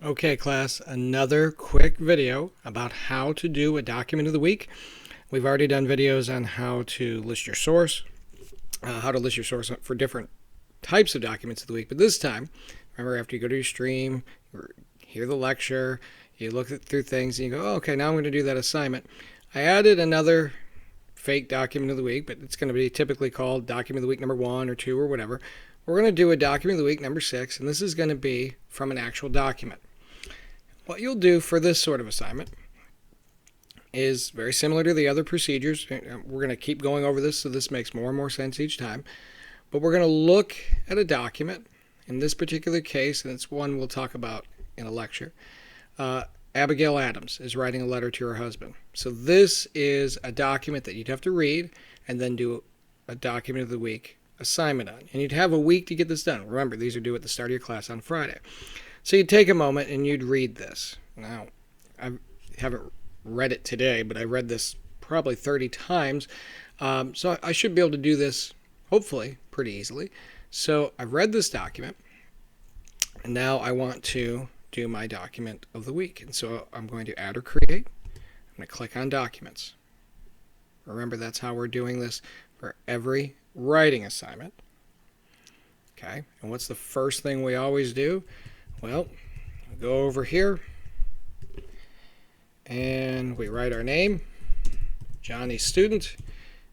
Okay, class, another quick video about how to do a document of the week. We've already done videos on how to list your source, how to list your source for different types of documents of the week. But this time, remember, after you go to your stream, you hear the lecture, you look through things, and you go, oh, okay, now I'm going to do that assignment. I added another fake document of the week, but it's going to be typically called document of the week number 1 or 2 or whatever. We're going to do a document of the week number 6, and this is going to be from an actual document. What you'll do for this sort of assignment is very similar to the other procedures. We're going to keep going over this, so this makes more and more sense each time. But we're going to look at a document. In this particular case, and it's one we'll talk about in a lecture, Abigail Adams is writing a letter to her husband. So this is a document that you'd have to read and then do a document of the week assignment on. And you'd have a week to get this done. Remember, these are due at the start of your class on Friday. So you'd take a moment and you'd read this. Now, I haven't read it today, but I read this probably 30 times. So I should be able to do this, hopefully, pretty easily. So I've read this document, and now I want to do my document of the week. And so I'm going to add or create. I'm going to click on documents. Remember, that's how we're doing this for every writing assignment. Okay, and what's the first thing we always do? Well, go over here and we write our name, Johnny student,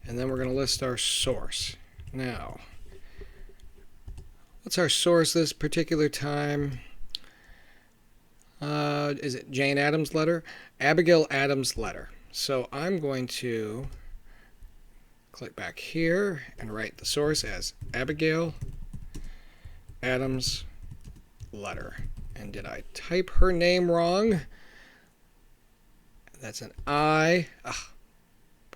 and then we're going to list our source. Now, what's our source this particular time? Is it Jane Addams' letter? Abigail Adams' letter. So I'm going to click back here and write the source as Abigail Adams' letter. And did I type her name wrong? That's an I.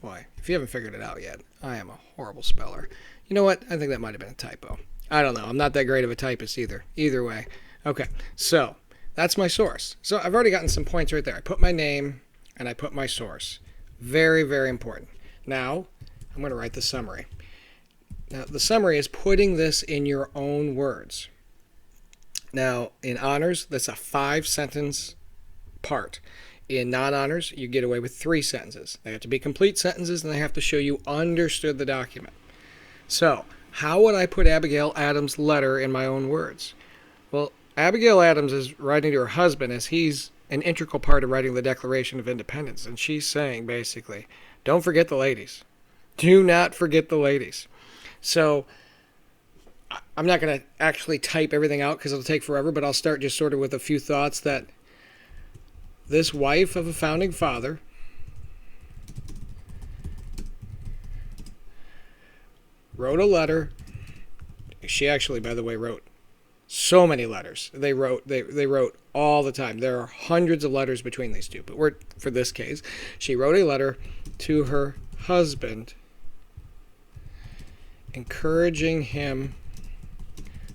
Boy, if you haven't figured it out yet, I am a horrible speller. You know what? I think that might have been a typo. I don't know. I'm not that great of a typist either. Either way. Okay, so that's my source. So I've already gotten some points right there. I put my name and I put my source. Very, very important. Now, I'm going to write the summary. Now, the summary is putting this in your own words. Now, in honors, that's a 5-sentence part. In non-honors, you get away with 3 sentences. They have to be complete sentences, and they have to show you understood the document. So, how would I put Abigail Adams' letter in my own words? Well, Abigail Adams is writing to her husband as he's an integral part of writing the Declaration of Independence, and she's saying, basically, don't forget the ladies. Do not forget the ladies. So, I'm not going to actually type everything out because it'll take forever, but I'll start just sort of with a few thoughts that this wife of a founding father wrote a letter. She actually, by the way, wrote so many letters. They wrote all the time. There are hundreds of letters between these two, but for this case, she wrote a letter to her husband encouraging him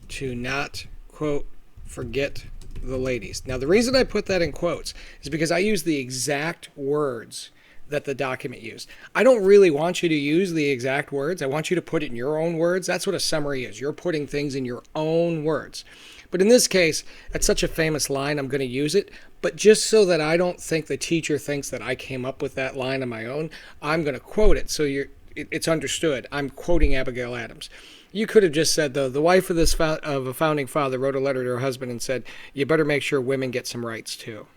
to not, quote, forget the ladies. Now, the reason I put that in quotes is because I use the exact words that the document used. I don't really want you to use the exact words. I want you to put it in your own words. That's what a summary is. You're putting things in your own words. But in this case, that's such a famous line, I'm going to use it. But just so that I don't think the teacher thinks that I came up with that line on my own, I'm going to quote it so it's understood. I'm quoting Abigail Adams. You could have just said, though, the wife of a founding father wrote a letter to her husband and said, you better make sure women get some rights, too.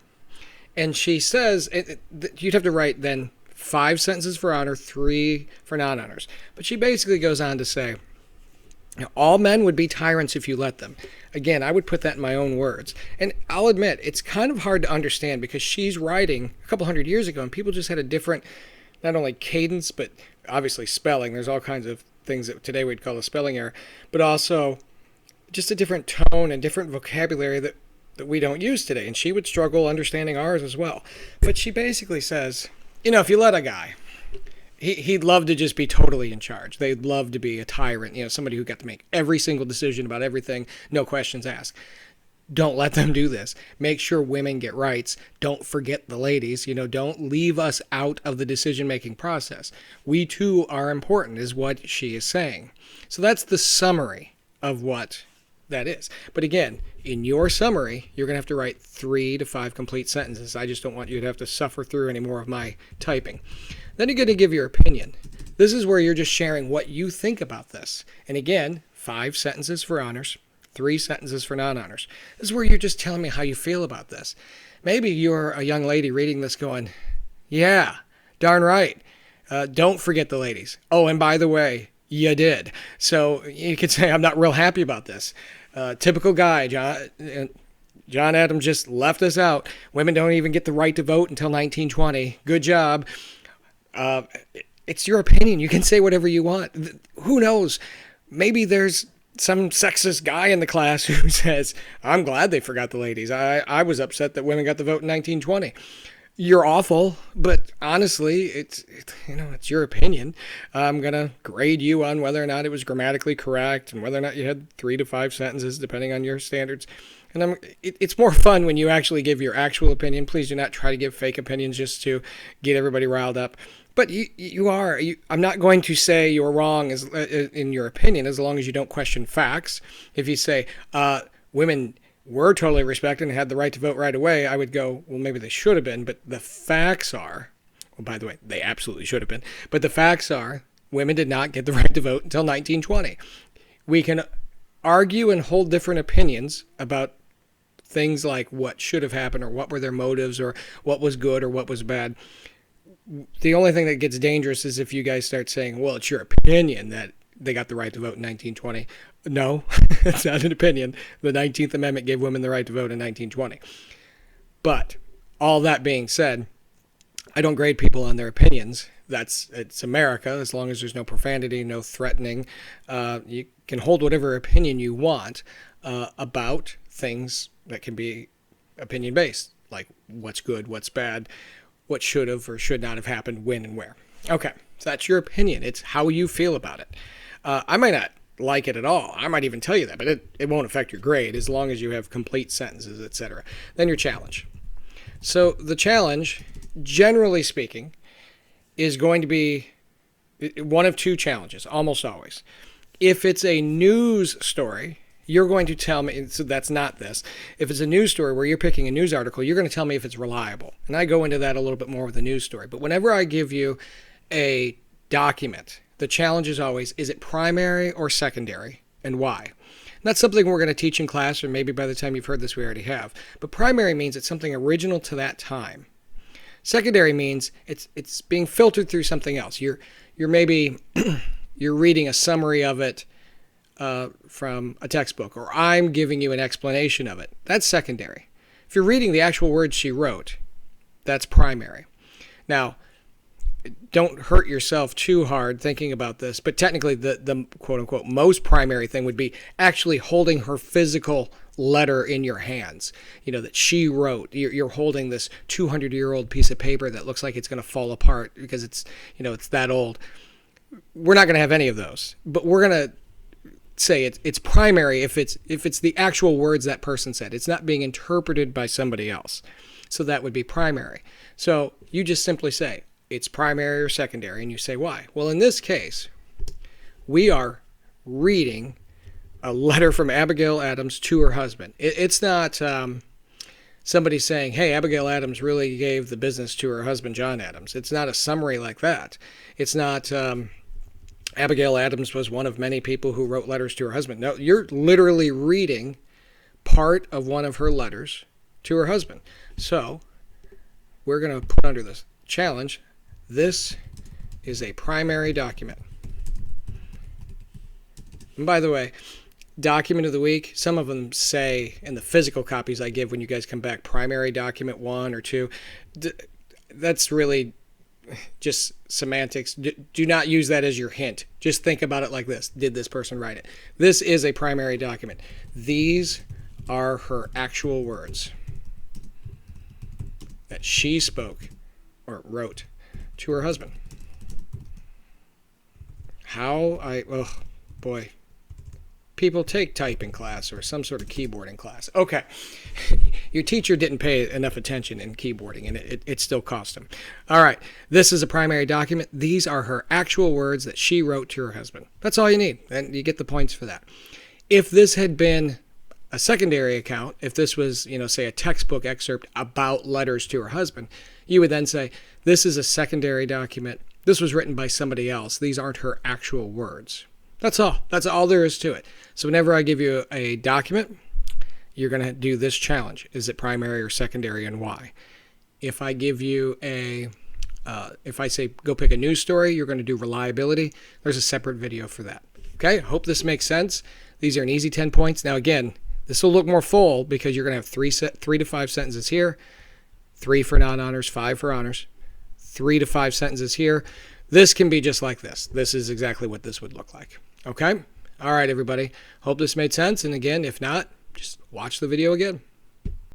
And she says, you'd have to write then 5 sentences for honor, 3 for non-honors. But she basically goes on to say, all men would be tyrants if you let them. Again, I would put that in my own words. And I'll admit, it's kind of hard to understand because she's writing a couple hundred years ago, and people just had a different, not only cadence, but obviously spelling. There's all kinds of things that today we'd call a spelling error, but also just a different tone and different vocabulary that we don't use today. And she would struggle understanding ours as well. But she basically says, if you let a guy, he'd love to just be totally in charge. They'd love to be a tyrant, somebody who got to make every single decision about everything, no questions asked. Don't let them do this. Make sure women get rights. Don't forget the ladies. Don't leave us out of the decision-making process. We, too, are important, is what she is saying. So that's the summary of what that is. But again, in your summary, you're going to have to write 3 to 5 complete sentences. I just don't want you to have to suffer through any more of my typing. Then you're going to give your opinion. This is where you're just sharing what you think about this. And again, 5 sentences for honors, 3 sentences for non-honors. This is where you're just telling me how you feel about this. Maybe you're a young lady reading this going, yeah, darn right. Don't forget the ladies. Oh, and by the way, you did. So you could say, I'm not real happy about this. Typical guy, John Adams just left us out. Women don't even get the right to vote until 1920. Good job. It's your opinion. You can say whatever you want. Who knows? Maybe there's some sexist guy in the class who says, I'm glad they forgot the ladies. I was upset that women got the vote in 1920. You're awful, but honestly, it's your opinion. I'm going to grade you on whether or not it was grammatically correct and whether or not you had 3 to 5 sentences, depending on your standards. And it's more fun when you actually give your actual opinion. Please do not try to give fake opinions just to get everybody riled up. But I'm not going to say you're wrong in your opinion as long as you don't question facts. If you say women were totally respected and had the right to vote right away, I would go, well, maybe they should have been, but the facts are, well, by the way, they absolutely should have been, but the facts are women did not get the right to vote until 1920. We can argue and hold different opinions about things like what should have happened or what were their motives or what was good or what was bad. The only thing that gets dangerous is if you guys start saying, well, it's your opinion that they got the right to vote in 1920. No, it's not an opinion. The 19th Amendment gave women the right to vote in 1920. But all that being said, I don't grade people on their opinions. It's America. As long as there's no profanity, no threatening, you can hold whatever opinion you want about things that can be opinion-based, like what's good, what's bad, what should have or should not have happened, when and where. Okay, so that's your opinion. It's how you feel about it. I might not like it at all. I might even tell you that, but it won't affect your grade as long as you have complete sentences, etc. Then your challenge. So the challenge, generally speaking, is going to be one of 2 challenges, almost always. If it's a news story, you're going to tell me, so that's not this. If it's a news story where you're picking a news article, you're going to tell me if it's reliable. And I go into that a little bit more with a news story. But whenever I give you a document, the challenge is always, is it primary or secondary, and why? And that's something we're going to teach in class, or maybe by the time you've heard this, we already have. But primary means it's something original to that time. Secondary means it's being filtered through something else. You're maybe you're reading a summary of it from a textbook, or I'm giving you an explanation of it. That's secondary. If you're reading the actual words she wrote, that's primary. Now, don't hurt yourself too hard thinking about this, but technically the quote-unquote most primary thing would be actually holding her physical letter in your hands, that she wrote. You're holding this 200-year-old piece of paper that looks like it's going to fall apart because it's that old. We're not going to have any of those, but we're going to say it's primary if it's the actual words that person said. It's not being interpreted by somebody else. So that would be primary. So you just simply say, it's primary or secondary, and you say why. Well, in this case, we are reading a letter from Abigail Adams to her husband. It's not somebody saying, hey, Abigail Adams really gave the business to her husband, John Adams. It's not a summary like that. It's not Abigail Adams was one of many people who wrote letters to her husband. No, you're literally reading part of one of her letters to her husband. So we're going to put under this challenge, this is a primary document. And by the way, document of the week, some of them say in the physical copies I give when you guys come back, primary document 1 or 2. That's really just semantics. Do not use that as your hint. Just think about it like this. Did this person write it? This is a primary document. These are her actual words that she spoke or wrote to her husband. Oh boy. People take typing class or some sort of keyboarding class. Okay. Your teacher didn't pay enough attention in keyboarding, and it still cost him. All right. This is a primary document. These are her actual words that she wrote to her husband. That's all you need, and you get the points for that. If this had been a secondary account, if this was, say a textbook excerpt about letters to her husband, you would then say, this is a secondary document. This was written by somebody else. These aren't her actual words. That's all. That's all there is to it. So whenever I give you a document, you're going to do this challenge. Is it primary or secondary, and why? If I give you if I say go pick a news story, you're going to do reliability. There's a separate video for that. Okay, I hope this makes sense. These are an easy 10 points. Now again, this will look more full because you're going to have 3 to 5 sentences here, 3 for non-honors, 5 for honors, 3 to 5 sentences here. This can be just like this. This is exactly what this would look like. Okay? All right, everybody. Hope this made sense. And again, if not, just watch the video again.